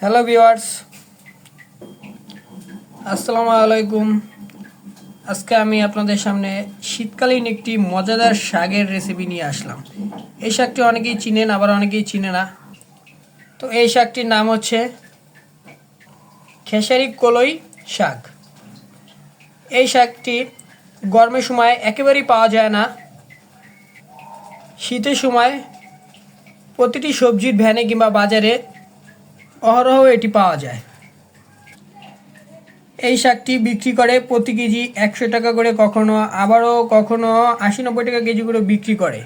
Hello viewers, আসসালামু আলাইকুম। আজকে আমি আপনাদের সামনে শীতকালীন একটি মজাদার শাকের রেসিপি নিয়ে আসলাম। এই শাকটি অনেকেই চিনেন, আবার অনেকেই চিনে না। তো এই শাকটির নাম হচ্ছে খেসারি কলই শাক। এই শাকটি গরমের সময় একেবারেই পাওয়া যায় না। শীতের সময় প্রতিটি সবজির ভ্যানে কিংবা বাজারে অহরহ এটি পাওয়া যায়। এই শাকটি বিক্রি করে প্রতি কেজি 100 টাকা করে, কখনো আবারও কখনো 80-90 টাকা কেজি করে বিক্রি করে।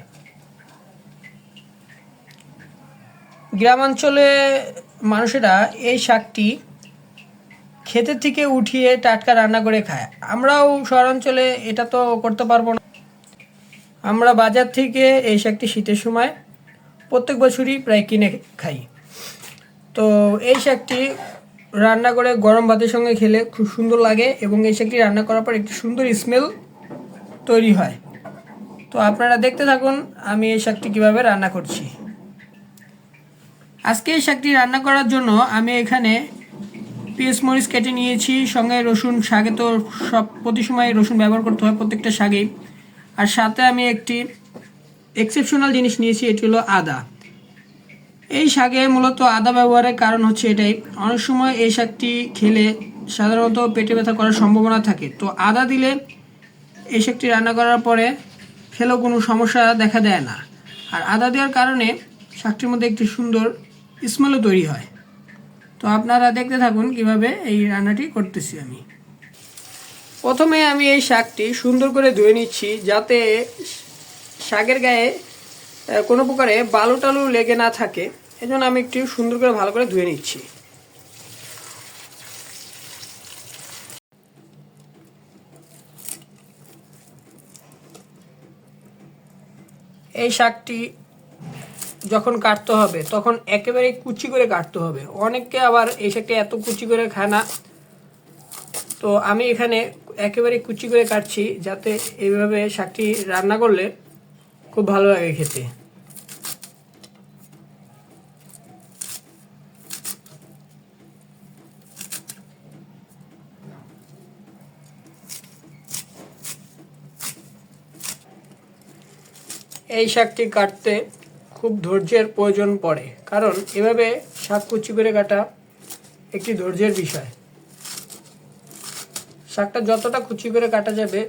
গ্রামাঞ্চলে মানুষেরা এই শাকটি ক্ষেতের থেকে উঠিয়ে টাটকা রান্না করে খায়। আমরাও শহরাঞ্চলে এটা তো করতে পারবো না। আমরা বাজার থেকে এই শাকটি শীতের সময় প্রত্যেক বছরই প্রায় কিনে খাই। তো এই শাকটি রান্না করে গরম ভাতের সঙ্গে খেলে খুব সুন্দর লাগে, এবং এই শাকটি রান্না করার পর একটি সুন্দর স্মেল তৈরি হয়। তো আপনারা দেখতে থাকুন আমি এই শাকটি কীভাবে রান্না করছি। আজকে এই শাকটি রান্না করার জন্য আমি এখানে পেঁয়াজ মরিচ কেটে নিয়েছি, সঙ্গে রসুন। শাকে তো প্রতি সময় রসুন ব্যবহার করতে হয় প্রত্যেকটা শাকেই। আর সাথে আমি একটি এক্সেপশনাল জিনিস নিয়েছি, এটি হলো আদা। এই শাকে মূলত আদা ব্যবহারের কারণ হচ্ছে এটাই, অনেক সময় এই শাকটি খেলে সাধারণত পেটে ব্যথা করার সম্ভাবনা থাকে। তো আদা দিলে এই শাকটি রান্না করার পরে খেলেও কোনো সমস্যা দেখা দেয় না। আর আদা দেওয়ার কারণে শাকটির মধ্যে একটি সুন্দর স্মেলও তৈরি হয়। তো আপনারা দেখতে থাকুন কিভাবে এই রান্নাটি করতেছি আমি। প্রথমে আমি এই শাকটি সুন্দর করে ধুয়ে নিচ্ছি, যাতে শাকের গায়ে কোনো প্রকারে বালু টালু লেগে না থাকে। এজন্য আমি একটু সুন্দর করে ভালো করে ধুয়ে নিচ্ছি। এই শাকটি যখন কাটতে হবে তখন একেবারে কুচি করে কাটতে হবে। অনেকে আবার এই শাকটি এত কুচি করে খায় না, তো আমি এখানে একেবারে কুচি করে কাটছি, যাতে এইভাবে শাকটি রান্না করলে খুব ভালো লাগে খেতে। এই শাকটি কাটতে খুব ধৈর্যের প্রয়োজন পড়ে, কারণ এভাবে শাক কুচি করে কাটা একটি ধৈর্যের বিষয়। শাকটা যতটা কুচি করে কাটা যাবে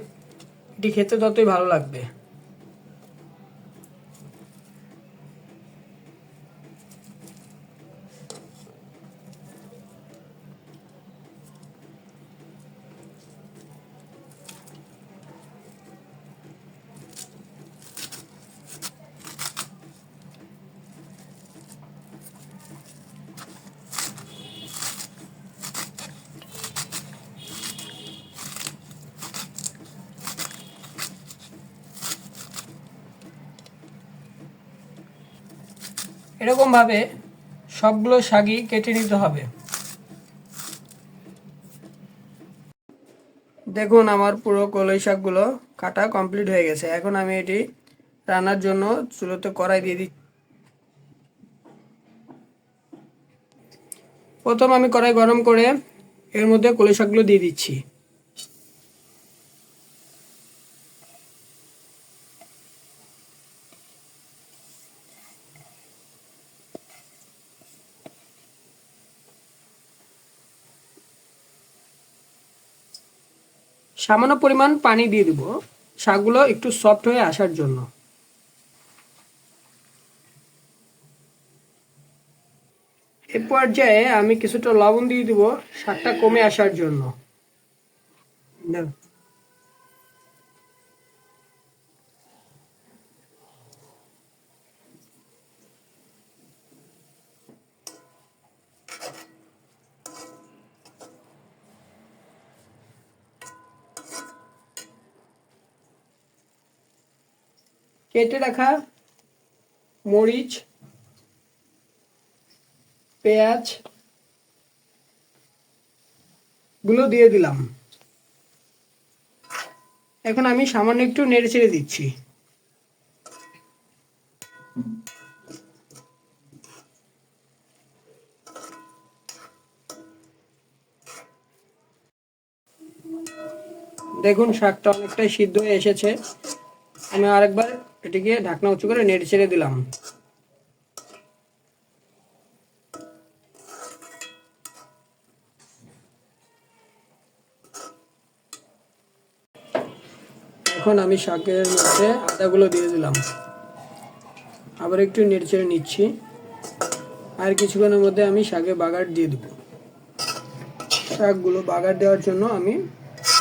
এটি খেতে ততই ভালো লাগবে। এরকমভাবে সবগুলো শাকই কেটে নিতে হবে। দেখুন আমার পুরো কলই শাকগুলো কাটা কমপ্লিট হয়ে গেছে। এখন আমি এটি রান্নার জন্য চুলোতে কড়াই দিয়ে দিচ্ছি। প্রথম আমি কড়াই গরম করে এর মধ্যে কলই শাকগুলো দিয়ে দিচ্ছি। সামান্য পরিমাণ পানি দিয়ে দিব শাকগুলো একটু সফট হয়ে আসার জন্য। এ পর্যায়ে আমি কিছুটা লবণ দিয়ে দিব শাকটা কমে আসার জন্য। কেটে রাখা মরিচ, পেঁয়াজ গুলো দিয়ে দিলাম। এখন আমি সামান্য একটু নেড়ে চেড়ে দিচ্ছি। দেখুন শাকটা অনেকটাই সিদ্ধ হয়ে এসেছে। আমি আরেকবার এটিকে ঢাকনা উঁচু করে নেড়ে ছেড়ে দিলাম। এখন আমি শাকের মধ্যে আদাগুলো দিয়ে দিলাম, আবার একটু নেড়ে ছেড়ে নিচ্ছি। আর কিছুক্ষণের মধ্যে আমি শাকে বাগার দিয়ে দেবো। শাকগুলো বাগার দেওয়ার জন্য আমি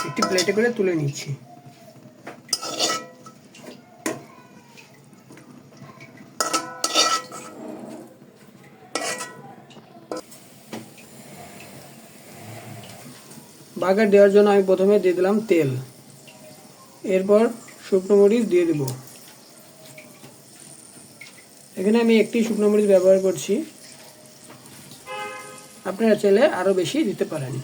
একটি প্লেটে করে তুলে নিচ্ছি। বাগার দেওয়ার জন্য আমি প্রথমে দিয়ে দিলাম তেল, এরপর শুকনো মরিচ দিয়ে দেব। এখানে আমি একটি শুকনো মরিচ ব্যবহার করছি, আপনারা চাইলে আরও বেশি দিতে পারেন।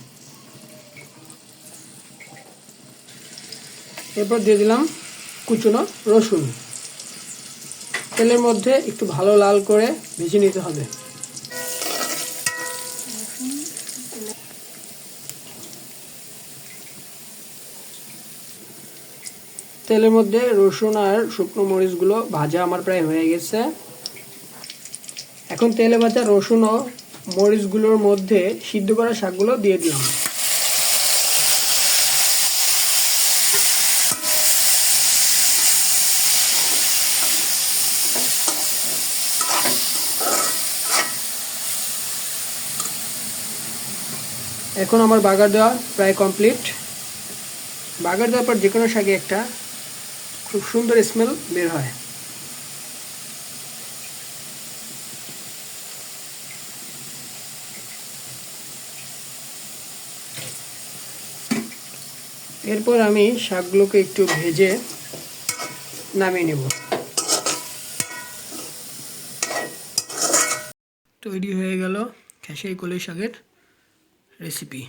এরপর দিয়ে দিলাম কুচনো রসুন। তেলের মধ্যে একটু ভালো লাল করে ভেজে নিতে হবে। তেলের মধ্যে রসুন আর শুকনো মরিচগুলো ভাজা আমার প্রায় হয়ে গেছে। এখন তেলে ভাজা রসুন ও মরিচগুলোর মধ্যে সিদ্ধ করা শাকগুলো দিয়ে দিলাম। এখন আমার বাগার দেওয়া প্রায় কমপ্লিট। বাগার দেওয়ার পর যে কোনো শাকে একটা খুব সুন্দর স্মেল বের হয়। এরপর আমি শাকগুলোকে একটু ভেজে নামিয়ে নেব। তৈরি হয়ে গেল খেসারি কলই শাকের রেসিপি।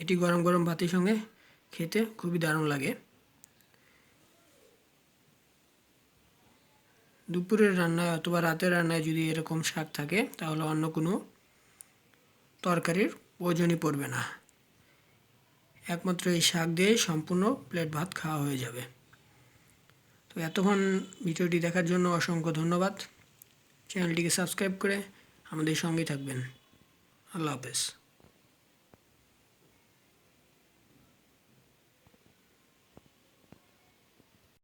এটি গরম গরম ভাতের সঙ্গে খেতে খুবই দারুণ লাগে। দুপুরের রান্নায় অথবা রাতের রান্নায় যদি এরকম শাক থাকে তাহলে অন্য কোনো তরকারির প্রয়োজনই পড়বে না। একমাত্র এই শাক দিয়ে সম্পূর্ণ প্লেট ভাত খাওয়া হয়ে যাবে। তো এতক্ষণ ভিডিওটি দেখার জন্য অসংখ্য ধন্যবাদ। চ্যানেলটিকে সাবস্ক্রাইব করে আমাদের সঙ্গেই থাকবেন। আল্লাহ হাফেজ।